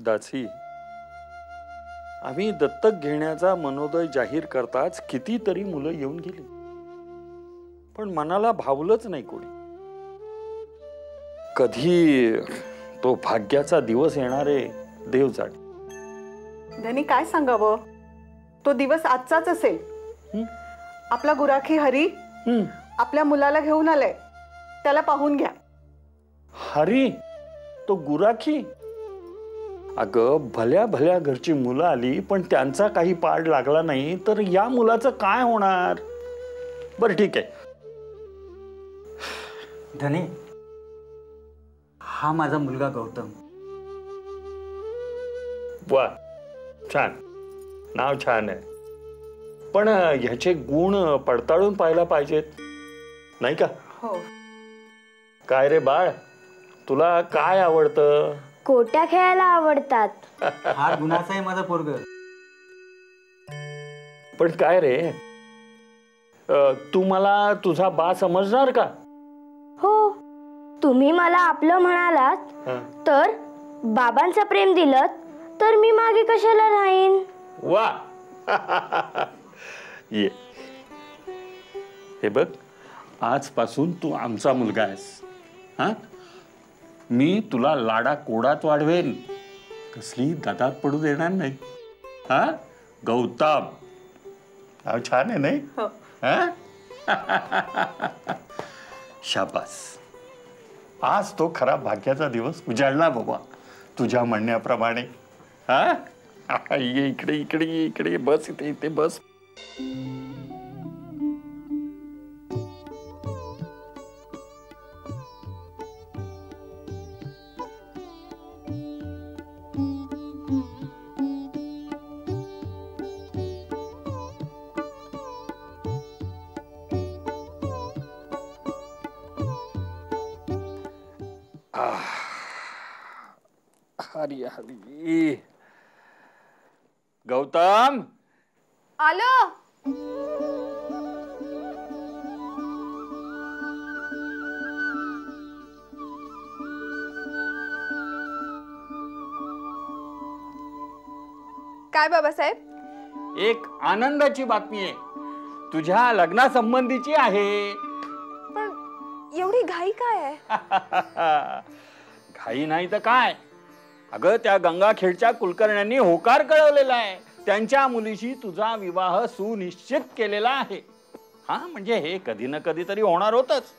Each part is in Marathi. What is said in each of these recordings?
दासी, आम्ही दत्तक घेण्याचा मनोदय जाहीर करताच कितीतरी मुलं येऊन गेली, पण मनाला भावलंच नाही कोणी. कधी तो भाग्याचा दिवस येणारे देव जाणे. धनी काय सांगावं, तो दिवस आजचाच असेल. आपला गुराखी हरी आपल्या मुलाला घेऊन आलाय, त्याला पाहून घ्या. हरी तो गुराखी? अगं भल्या भल्या घरची मुलं आली, पण त्यांचा काही पाड लागला नाही तर या मुलाचं काय होणार? बरं ठीक आहे. धनी, हा माझा मुलगा गौतम. वा, छान, नाव छान आहे, पण ह्याचे गुण पडताळून पाहायला पाहिजेत नाही का? हो. काय रे बाळ, तुला काय आवडतं? कोट्या खेळायला आवडतात. हा गुणाचा आहे माझा पोरग. पण काय रे, तू मला तुझा बा समजणार का? हो, तुम्ही मला आपलं म्हणालात तर बाबांचं प्रेम दिलं तर मी मागे कशाला राहीन. वा ये, हे बघ, आजपासून तू आमचा मुलगा आहेस. हा, मी तुला लाडा कोडात वाढवेन, कसली दादात पडू देणार नाही. हा, गौतम नाव छान आहे नाही? शाबास, आज तो खरा भाग्याचा दिवस उजाडला बाबा तुझ्या म्हणण्याप्रमाणे. हा, ये इकडे इकडे इकडे बस, इथे इथे बस. हरी हरी. गौतम आलो. काय बाबासाहेब? एक आनंदाची बातमी आहे, तुझ्या लग्नासंबंधीची आहे. पण एवढी घाई काय आहे? घाई नाही तर काय, अगं त्या गंगाखेडच्या कुलकर्ण्यांनी होकार कळवलेला आहे. त्यांच्या मुलीशी तुझा विवाह सुनिश्चित केलेला आहे. हा, म्हणजे हे कधी ना कधी तरी होणार होतच.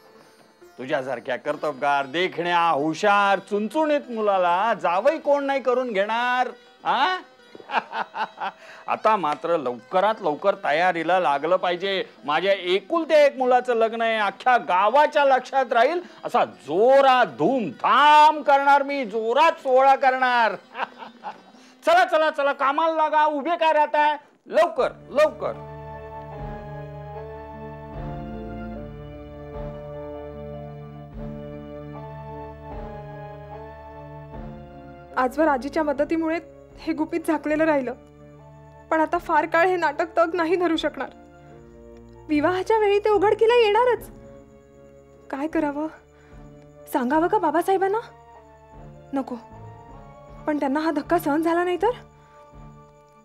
तुझ्यासारख्या कर्तबगार, देखण्या, हुशार, चुणचुणीत मुलाला जावई कोण नाही करून घेणार? हा आता मात्र लवकरात लवकर तयारीला लागलं पाहिजे. माझ्या एकुलते एक मुलाचं लग्न आहे, अख्ख्या गावाच्या लक्षात राहील असा जोरात धूमधाम करणार मी, जोरात सोहळा करणार. चला चला चला, कामाला लागा, उभे काय राहताय, लवकर लवकर. आजवर आजीच्या मदतीमुळे हे गुपित झाकलेलं राहिलं, पण आता फार काळ हे नाटक तग नाही धरू शकणार. विवाहाच्या वेळी ते उघडकीला येणारच. काय करावं? सांगावं का बाबासाहेबांना? नको, पण त्यांना हा धक्का सहन झाला नाही तर?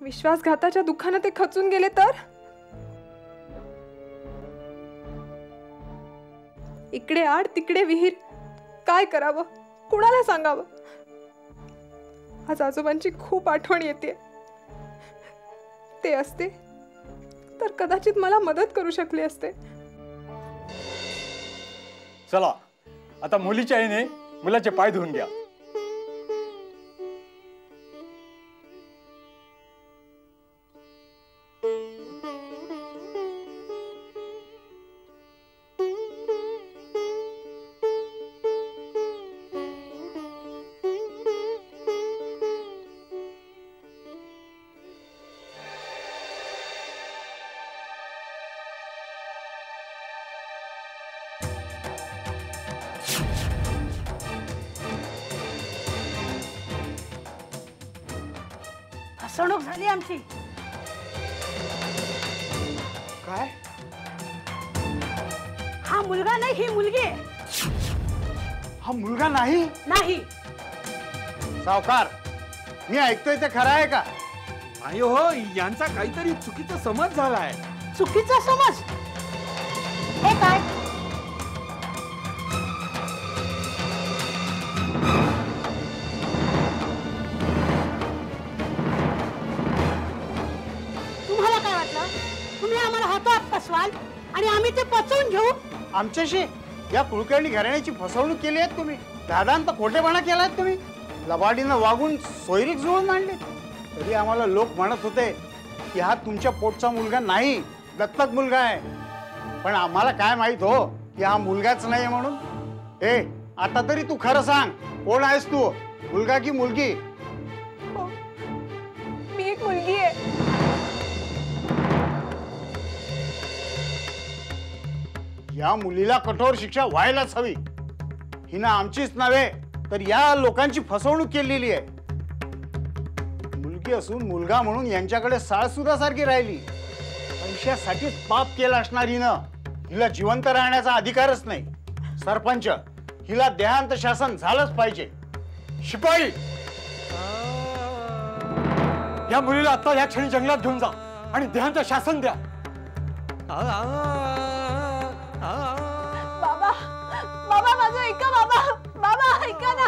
विश्वासघाताच्या दुःखानं ते खचून गेले तर? इकडे आड तिकडे विहीर, काय करावं, कुणाला सांगावं? आज आजोबांची खूप आठवण येते. ते असते तर कदाचित मला मदत करू शकले असते. चला आता मुलीच्या आईने मुलाचे पाय धुवून घ्या. फसवणूक झाली आमची. काय? हा मुलगा नाही, ही मुलगी आहे. हा मुलगा नाही? नाही. सावकार, मी ऐकतोय ते खरं आहे का? नाही हो, यांचा काहीतरी चुकीचा समज झालाय. चुकीचा समज हे काय? तुम्हाला काय वाटलं? तुम्ही आम्हाला हातात फसवाल आणि आम्ही ते पचवून घेऊ? आमच्याशी या कुलकर्णी घराण्याची फसवणूक केली आहे तुम्ही. दादांत खोटेपणा केलाय तुम्ही. लबाडीनं वागून सोयरीक जुळून मांडले. तरी आम्हाला लोक म्हणत होते की हा तुमच्या पोटचा मुलगा नाही, दत्तक मुलगा आहे. पण आम्हाला काय माहित हो की हा मुलगाच नाही म्हणून. ए आता तरी तू खरं सांग, कोण आहेस तू, मुलगा की मुलगी? हो, मी एक मुलगी आहे. या मुलीला कठोर शिक्षा व्हायलाच हवी. हिनं आमचीच नव्हे तर या लोकांची फसवणूक केलेली आहे. मुलगी असून मुलगा म्हणून यांच्याकडे साळसुरासारखी राहिली. पैशासाठीच पाप केला असणार हिनं. हिला जिवंत राहण्याचा अधिकारच नाही. सरपंच, हिला देहांत शासन झालंच पाहिजे. शिपाई, या मुलीला आता या क्षणी जंगलात घेऊन जा आणि देहांत शासन द्या. बाबा, बाबा माझं ऐका. बाबा, बाबा ऐका ना.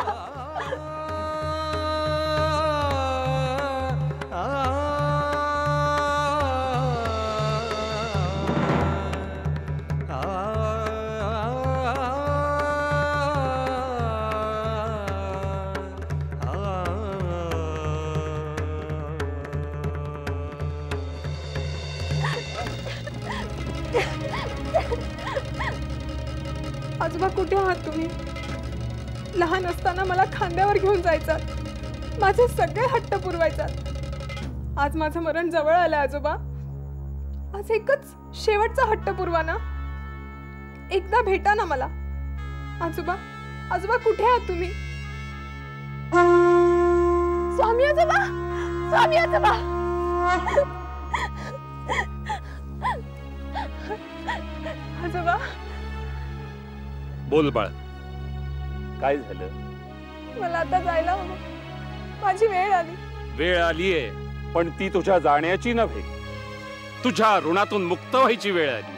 आजोबा कुठे आहात तुम्ही? लहान असताना मला खांद्यावर घेऊन जायचात, माझे सगळे हट्ट पुरवायचात. आज माझं मरण जवळ आलं आजोबा. आज एकच शेवटचा हट्ट पुरवा ना. एकदा भेटा ना मला. आजोबा, आजोबा कुठे आहात तुम्ही? स्वामी आजोबा, स्वामी आजोबा. आजोबा. बोल बाळ, काय झालं? मला आता जायला हवं. माझी वेळ आली. वेळ आलीये, पण ती तुझ्या जाण्याची नव्हे, तुझ्या ऋणातून मुक्त व्हायची वेळ आली.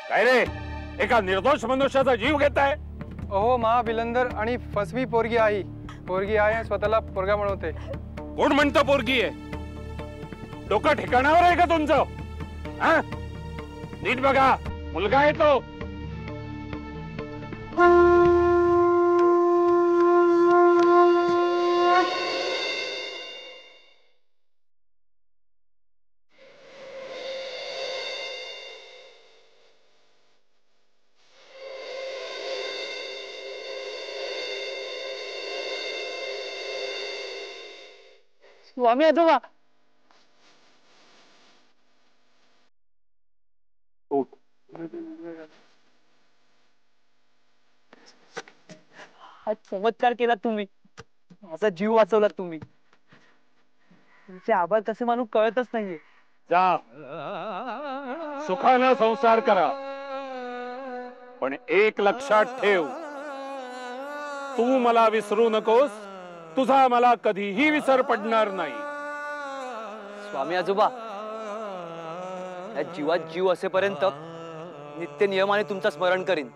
काय रे, एका निर्दोष मनुष्याचा जीव घेताय? अहो मा बिलंदर आणि फसवी पोरगी आई. पोरगी आहे स्वतःला पोरगा म्हणवते. कोण म्हणतं पोरगी आहे? डोकं ठिकाणावर आहे का तुमचं? हा? नीट बघा, मुलगा आहे तो. स्वामी आजोबा. हा चमत्कार केला तुम्ही. माझा जीव वाचवला तुम्ही. तुमचे आभार कसे मानू कळतच नाहीये. जा, सुखानं संसार करा. पण एक लक्षात ठेव, तू मला विसरू नकोस. तुझा मला कधीही विसर पडणार नाही. स्वामी आजोबा, या जीवात जीव असेपर्यंत नित्य नियमाने तुमचं स्मरण करीन.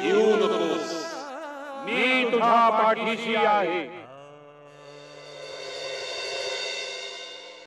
येऊ नकोस, मी तुझ्या पाठीशी आहे.